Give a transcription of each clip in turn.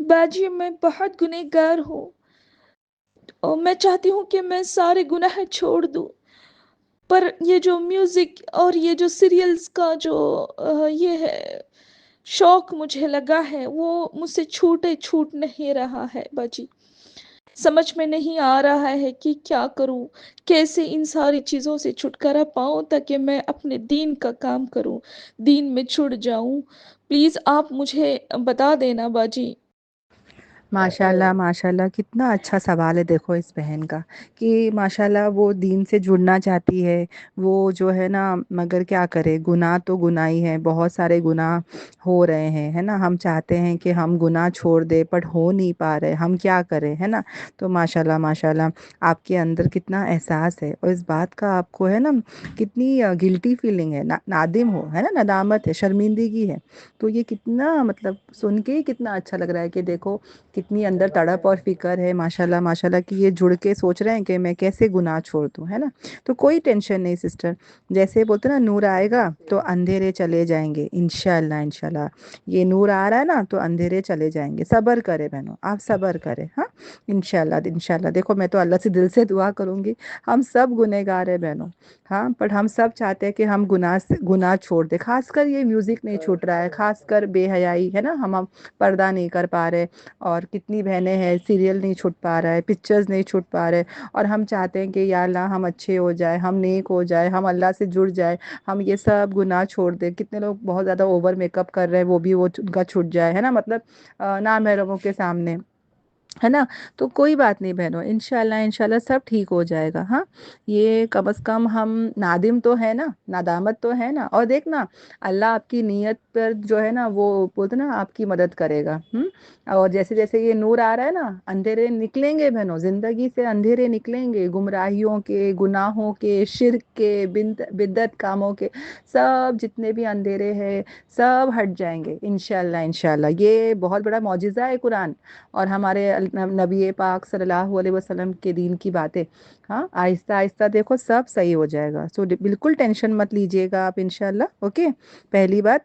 बाजी मैं बहुत गुनहगार हूँ और मैं चाहती हूँ कि मैं सारे गुनाह छोड़ दूँ, पर ये जो म्यूज़िक और ये जो सीरियल्स का जो ये है शौक मुझे लगा है, वो मुझसे छूट नहीं रहा है बाजी। समझ में नहीं आ रहा है कि क्या करूँ? कैसे इन सारी चीज़ों से छुटकारा पाऊँ ताकि मैं अपने दीन का काम करूँ, दीन में जुड़ जाऊँ? प्लीज़ आप मुझे बता देना बाजी। माशाल्लाह माशाल्लाह, कितना अच्छा सवाल है देखो इस बहन का, कि माशाल्लाह वो दीन से जुड़ना चाहती है। वो जो है ना, मगर क्या करे, गुनाह तो गुनाह ही है, बहुत सारे गुनाह हो रहे हैं, है ना। हम चाहते हैं कि हम गुनाह छोड़ दे, पर हो नहीं पा रहे, हम क्या करें, है ना। तो माशाल्लाह माशाल्लाह, आपके अंदर कितना एहसास है, और इस बात का आपको है ना कितनी गिल्टी फीलिंग है, नादिम हो, है ना, नदामत है, शर्मिंदगी है। तो ये कितना मतलब सुन के ही कितना अच्छा लग रहा है कि देखो कितनी अंदर तड़प और फिक्र है, माशाल्लाह माशाल्लाह, कि ये जुड़ के सोच रहे हैं कि मैं कैसे गुनाह छोड़ दूं, है ना। तो कोई टेंशन नहीं सिस्टर, जैसे बोलते ना नूर आएगा तो अंधेरे चले जाएंगे, इंशाल्लाह इंशाल्लाह। ये नूर आ रहा है ना तो अंधेरे चले जाएंगे, सब्र करे बहनों, आप सब्र करें, हाँ। इंशाल्लाह इंशाल्लाह, देखो मैं तो अल्लाह से दिल से दुआ करूंगी, हम सब गुनहगार है बहनों, हाँ, पर हम सब चाहते हैं कि हम गुनाह छोड़ दे। खासकर ये म्यूजिक नहीं छूट रहा है, खासकर बेहयाई, है ना, हम पर्दा नहीं कर पा रहे, और कितनी बहनें हैं सीरियल नहीं छूट पा रहा है, पिक्चर्स नहीं छूट पा रहे, और हम चाहते हैं कि या अल्लाह हम अच्छे हो जाए, हम नेक हो जाए, हम अल्लाह से जुड़ जाए, हम ये सब गुनाह छोड़ दें। कितने लोग बहुत ज़्यादा ओवर मेकअप कर रहे हैं, वो भी वो उनका छूट जाए, है ना, मतलब नामहरमों के सामने, है ना। तो कोई बात नहीं बहनों, इंशाल्लाह इंशाल्लाह सब ठीक हो जाएगा, हाँ। ये कम से कम हम नादिम तो है ना, नादामत तो है ना, और देखना अल्लाह आपकी नीयत पर जो है ना वो बोलते ना आपकी मदद करेगा। और जैसे जैसे ये नूर आ रहा है ना, अंधेरे निकलेंगे बहनों, जिंदगी से अंधेरे निकलेंगे, गुमराहियों के, गुनाहों के, शिर्क के, बिद्दत कामों के, सब जितने भी अंधेरे हैं सब हट जाएंगे इंशाल्लाह इंशाल्लाह। ये बहुत बड़ा मौजिज़ा है कुरान, और हमारे नबी पाक सल्लल्लाहु अलैहि वसल्लम के दीन की बातें, हाँ, आहिस्ता आहिस्ता देखो सब सही हो जाएगा। सो बिल्कुल टेंशन मत लीजिएगा आप, इंशाल्लाह, ओके। पहली बात।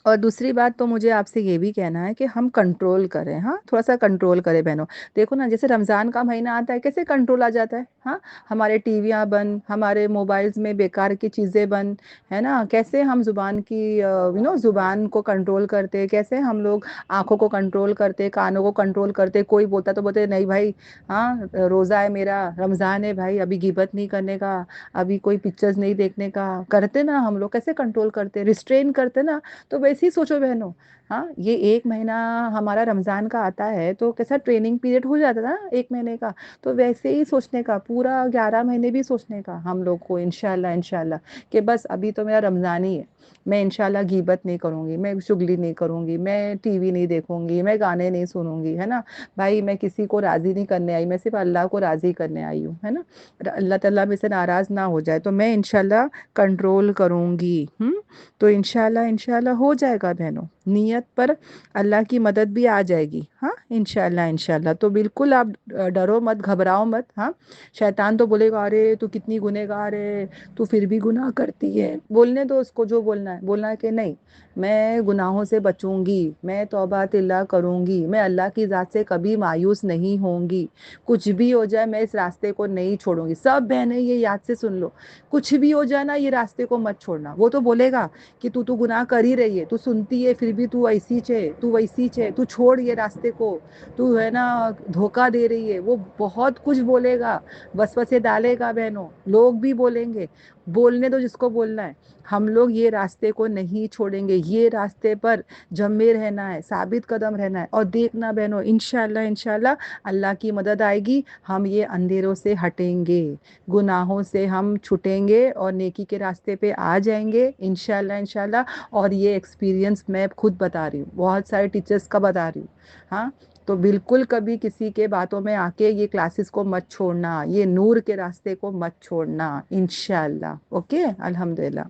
और दूसरी बात तो मुझे आपसे ये भी कहना है कि हम कंट्रोल करें, हाँ, थोड़ा सा कंट्रोल करें बहनों। देखो ना, जैसे रमज़ान का महीना आता है कैसे कंट्रोल आ जाता है, हाँ। हमारे टीवियाँ बंद, हमारे मोबाइल्स में बेकार की चीज़ें बंद, है ना। कैसे हम ज़ुबान की ज़ुबान को कंट्रोल करते, कैसे हम लोग आँखों को कंट्रोल करते, कानों को कंट्रोल करते। कोई बोलता तो बोलते नहीं भाई, हाँ, रोज़ा है मेरा, रमज़ान है भाई, अभी गिबत नहीं करने का, अभी कोई पिक्चर्स नहीं देखने का, करते ना हम लोग, कैसे कंट्रोल करते, रिस्ट्रेन करते ना। तो वैसे ही सोचो बहनों, हाँ, ये एक महीना हमारा रमज़ान का आता है तो कैसा ट्रेनिंग पीरियड हो जाता था ना एक महीने का। तो वैसे ही सोचने का, पूरा 11 महीने भी सोचने का हम लोग को, इंशाल्लाह इंशाल्लाह, कि बस अभी तो मेरा रमज़ान ही है, मैं इंशाल्लाह गीबत नहीं करूँगी, मैं चुगली नहीं करूँगी, मैं टीवी नहीं देखूँगी, मैं गाने नहीं सुनूँगी, है ना। भाई मैं किसी को राज़ी नहीं करने आई, मैं सिर्फ अल्लाह को राज़ी करने आई हूँ, है ना। अल्लाह ताला मेरे से नाराज़ ना हो जाए, तो मैं इंशाल्लाह कंट्रोल करूँगी। तो इंशाल्लाह इंशाल्लाह हो जाएगा बहनों, नीयत पर अल्लाह की मदद भी आ जाएगी, हाँ, इंशाल्लाह इंशाल्लाह। तो बिल्कुल आप डरो मत, घबराओ मत, हाँ। शैतान तो बोलेगा अरे तू कितनी गुनहगार है, तू फिर भी गुनाह करती है, बोलने दो उसको, जो बोलना है बोलना है कि नहीं, मैं गुनाहों से बचूंगी, मैं तौबा तिल्ला करूंगी, मैं अल्लाह की ज़ात से कभी मायूस नहीं होंगी, कुछ भी हो जाए मैं इस रास्ते को नहीं छोड़ूंगी। सब बहनें ये याद से सुन लो, कुछ भी हो जाए ना ये रास्ते को मत छोड़ना। वो तो बोलेगा कि तू गुनाह कर ही रही है, तू सुनती है फिर भी तू ऐसी छे, तू वैसी छे, तू छोड़ ये रास्ते को, तू है ना धोखा दे रही है, वो बहुत कुछ बोलेगा, वसवसे डालेगा बहनों, लोग भी बोलेंगे, बोलने दो जिसको बोलना है। हम लोग ये रास्ते को नहीं छोड़ेंगे, ये रास्ते पर जमे रहना है, साबित कदम रहना है, और देखना बहनों इंशाल्लाह इंशाल्लाह अल्लाह की मदद आएगी, हम ये अंधेरों से हटेंगे, गुनाहों से हम छुटेंगे और नेकी के रास्ते पे आ जाएंगे इंशाल्लाह इंशाल्लाह। और ये एक्सपीरियंस मैं खुद बता रही हूँ, बहुत सारे टीचर्स का बता रही हूँ, हाँ। तो बिल्कुल कभी किसी के बातों में आके ये क्लासेस को मत छोड़ना, ये नूर के रास्ते को मत छोड़ना इंशाल्लाह, ओके, अल्हम्दुलिल्लाह।